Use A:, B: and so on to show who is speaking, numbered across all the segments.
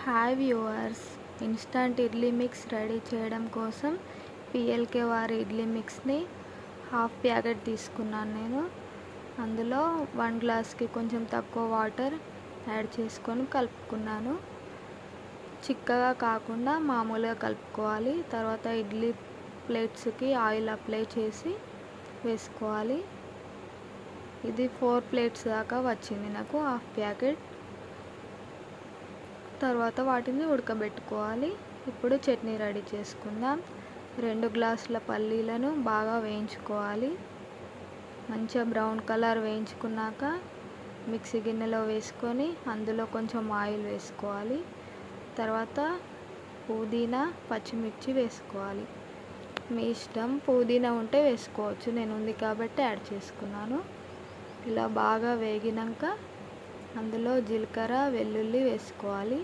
A: Hi viewers, instant idli mix ready చేయడం కోసం PLK వారి ఇడ్లీ మిక్స్ని హాఫ్ ప్యాకెట్ తీసుకున్నాను నేను. అందులో 1 గ్లాస్కి కొంచెం తక్కువ వాటర్ యాడ్ చేసుకొని కలుపుకున్నాను. చిక్కగా కాకుండా మామూలుగా కలుపుకోవాలి. తర్వాత ఇడ్లీ ప్లేట్స్కి ఆయిల్ అప్లై చేసి వేసుకోవాలి. ఇది 4 ప్లేట్స్ దాకా వచ్చింది నాకు హాఫ్ ప్యాకెట్. తర్వాత వాటిని ఉడకబెట్టుకోవాలి. ఇప్పుడు చట్నీ రెడీ చేసుకుందాం. 2 గ్లాసుల పల్లీలను బాగా వేయించుకోవాలి. మంచిగా బ్రౌన్ కలర్ వేయించుకున్నాక మిక్సీ గిన్నెలో వేసుకొని అందులో కొంచెం ఆయిల్ వేసుకోవాలి. తర్వాత పుదీనా, పచ్చిమిర్చి వేసుకోవాలి. మీ ఇష్టం, పుదీనా ఉంటే వేసుకోవచ్చు, నేను ఉంది కాబట్టి యాడ్ చేసుకున్నాను. ఇలా బాగా వేగినాక అందులో జీలకర్ర, వెల్లుల్లి వేసుకోవాలి.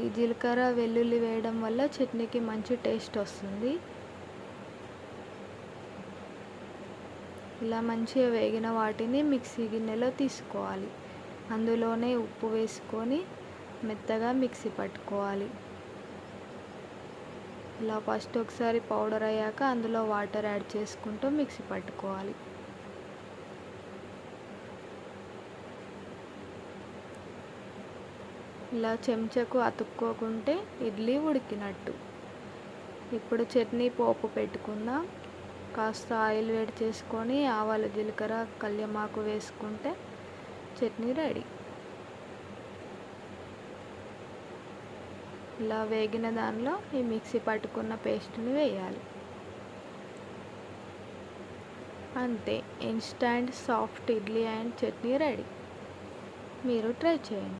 A: ఈ జీలకర్ర, వెల్లుల్లి వేయడం వల్ల చట్నీకి మంచి టేస్ట్ వస్తుంది. ఇలా మంచిగా వేగిన వాటిని మిక్సీ గిన్నెలో తీసుకోవాలి. అందులోనే ఉప్పు వేసుకొని మెత్తగా మిక్సీ పట్టుకోవాలి. ఇలా ఫస్ట్ ఒకసారి పౌడర్ అయ్యాక అందులో వాటర్ యాడ్ చేసుకుంటూ మిక్సీ పట్టుకోవాలి. ఇలా చెంచాకు అతుక్కోకుంటే ఇడ్లీ ఉడికినట్టు. ఇప్పుడు చట్నీ పోపు పెట్టుకుందాం. కాస్త ఆయిల్ వేడి చేసుకొని ఆవాలు, జీలకర్ర, కల్యమాకు వేసుకుంటే చట్నీ రెడీ. ఇలా వేగిన దానిలో ఈ మిక్సీ పట్టుకున్న పేస్ట్ని వేయాలి. అంతే, instant soft idli and chutney ready. మీరు ట్రై చేయండి.